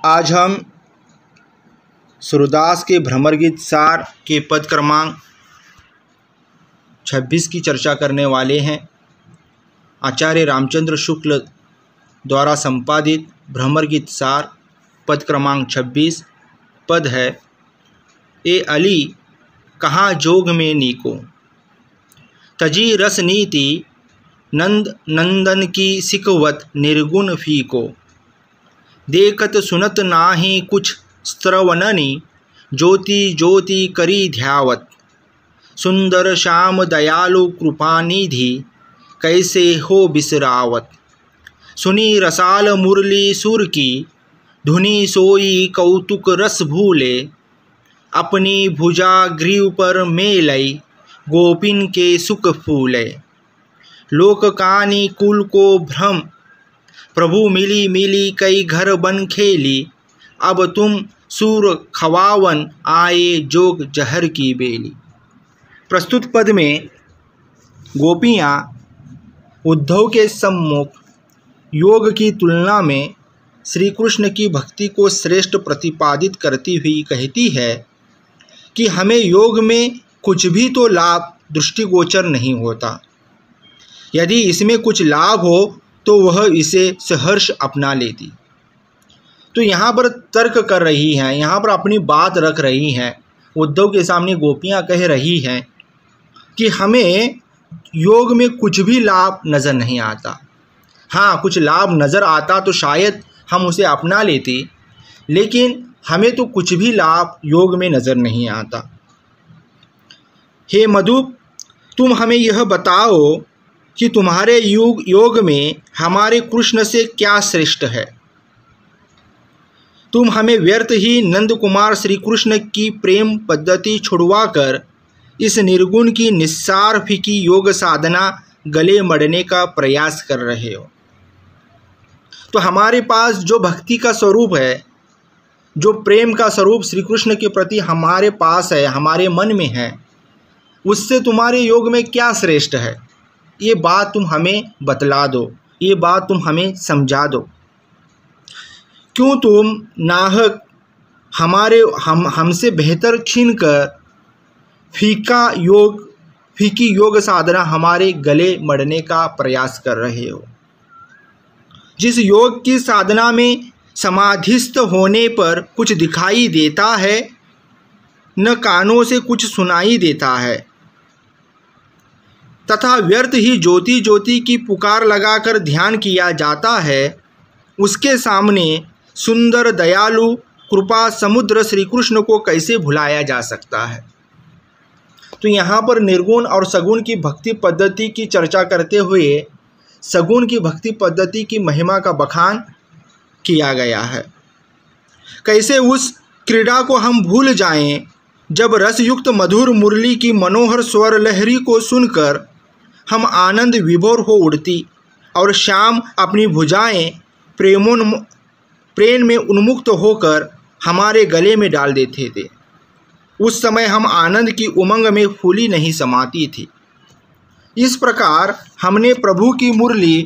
आज हम सूरदास के भ्रमर गीत सार के पद क्रमांक 26 की चर्चा करने वाले हैं। आचार्य रामचंद्र शुक्ल द्वारा संपादित भ्रमर गीत सार पद क्रमांक 26 पद है। ए अली कहाँ जोग में नीको, तजी रस नीति नंद नंदन की सिकवत निर्गुण फीको। देखत सुनत नाही कुछ स्त्रवननि, ज्योति ज्योति करी ध्यावत। सुंदर श्याम दयालु कृपानिधि, कैसे हो बिसरावत। सुनी रसाल मुरली सुर की, धुनी सोई कौतुक रस भूले। अपनी भुजा ग्रीव पर मेलई, गोपिन के सुख फूले। लोक कानी कुल को भ्रम, प्रभु मिली मिली कई घर बन खेली। अब तुम सूर खवावन, आए जोग जहर की बेली। प्रस्तुत पद में गोपियाँ उद्धव के सम्मुख योग की तुलना में श्री कृष्ण की भक्ति को श्रेष्ठ प्रतिपादित करती हुई कहती है कि हमें योग में कुछ भी तो लाभ दृष्टिगोचर नहीं होता। यदि इसमें कुछ लाभ हो तो वह इसे सहर्ष अपना लेती। तो यहाँ पर तर्क कर रही हैं, यहाँ पर अपनी बात रख रही हैं। उद्धव के सामने गोपियाँ कह रही हैं कि हमें योग में कुछ भी लाभ नज़र नहीं आता। हाँ, कुछ लाभ नज़र आता तो शायद हम उसे अपना लेते, लेकिन हमें तो कुछ भी लाभ योग में नज़र नहीं आता। हे मधु, तुम हमें यह बताओ कि तुम्हारे योग में हमारे कृष्ण से क्या श्रेष्ठ है। तुम हमें व्यर्थ ही नंद कुमार श्री कृष्ण की प्रेम पद्धति छुड़वाकर इस निर्गुण की निस्सार फीकी योग साधना गले मढ़ने का प्रयास कर रहे हो। तो हमारे पास जो भक्ति का स्वरूप है, जो प्रेम का स्वरूप श्री कृष्ण के प्रति हमारे पास है, हमारे मन में है, उससे तुम्हारे योग में क्या श्रेष्ठ है, ये बात तुम हमें बतला दो, ये बात तुम हमें समझा दो। क्यों तुम नाहक हमसे बेहतर छीनकर फीकी योग साधना हमारे गले मढ़ने का प्रयास कर रहे हो। जिस योग की साधना में समाधिस्थ होने पर कुछ दिखाई देता है, न कानों से कुछ सुनाई देता है, तथा व्यर्थ ही ज्योति ज्योति की पुकार लगाकर ध्यान किया जाता है, उसके सामने सुंदर दयालु कृपा समुद्र श्री कृष्ण को कैसे भुलाया जा सकता है। तो यहाँ पर निर्गुण और सगुण की भक्ति पद्धति की चर्चा करते हुए सगुण की भक्ति पद्धति की महिमा का बखान किया गया है। कैसे उस क्रीड़ा को हम भूल जाएं जब रसयुक्त मधुर मुरली की मनोहर स्वर लहरी को सुनकर हम आनंद विभोर हो उठती और श्याम अपनी भुजाएं प्रेम में उन्मुक्त होकर हमारे गले में डाल देते थे। उस समय हम आनंद की उमंग में फूली नहीं समाती थी। इस प्रकार हमने प्रभु की मुरली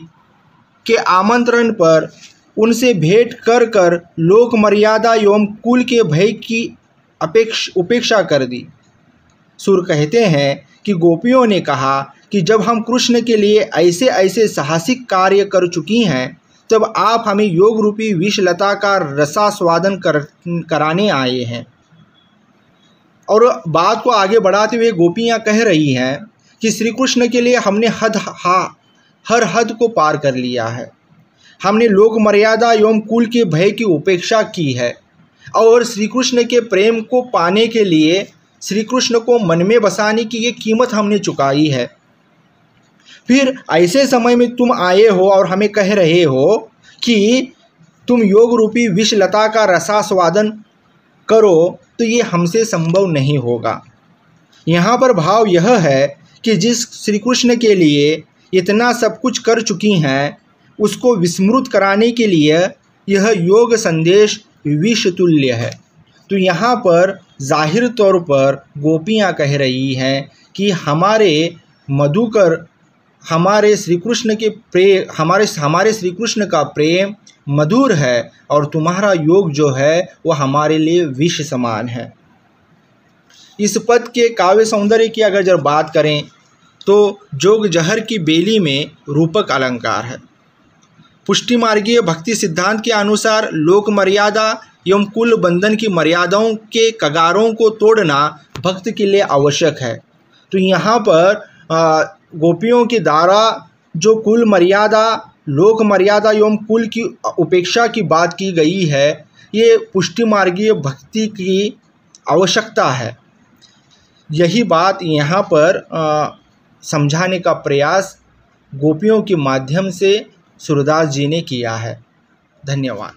के आमंत्रण पर उनसे भेंट कर लोक मर्यादा एवं कुल के भय की उपेक्षा कर दी। सुर कहते हैं कि गोपियों ने कहा कि जब हम कृष्ण के लिए ऐसे ऐसे साहसिक कार्य कर चुकी हैं, तब आप हमें योग रूपी विषलता का रसास्वादन कराने आए हैं। और बात को आगे बढ़ाते हुए गोपियाँ कह रही हैं कि श्री कृष्ण के लिए हमने हर हद को पार कर लिया है। हमने लोक मर्यादा एवं कुल के भय की उपेक्षा की है और श्री कृष्ण के प्रेम को पाने के लिए श्री कृष्ण को मन में बसाने की ये कीमत हमने चुकाई है। फिर ऐसे समय में तुम आए हो और हमें कह रहे हो कि तुम योग रूपी विषलता का रसास्वादन करो, तो ये हमसे संभव नहीं होगा। यहाँ पर भाव यह है कि जिस श्री कृष्ण के लिए इतना सब कुछ कर चुकी हैं, उसको विस्मृत कराने के लिए यह योग संदेश विषतुल्य है। तो यहाँ पर जाहिर तौर पर गोपियाँ कह रही हैं कि हमारे मधुकर हमारे श्री कृष्ण के प्रेम हमारे श्री कृष्ण का प्रेम मधुर है और तुम्हारा योग जो है वह हमारे लिए विष समान है। इस पद के काव्य सौंदर्य की अगर जब बात करें तो जोग जहर की बेली में रूपक अलंकार है। पुष्टि मार्गीय भक्ति सिद्धांत के अनुसार लोक मर्यादा एवं कुल बंधन की मर्यादाओं के कगारों को तोड़ना भक्त के लिए आवश्यक है। तो यहाँ पर गोपियों के द्वारा जो कुल मर्यादा, लोक मर्यादा एवं कुल की उपेक्षा की बात की गई है, ये पुष्टि मार्गीय भक्ति की आवश्यकता है। यही बात यहाँ पर समझाने का प्रयास गोपियों के माध्यम से सूरदास जी ने किया है। धन्यवाद।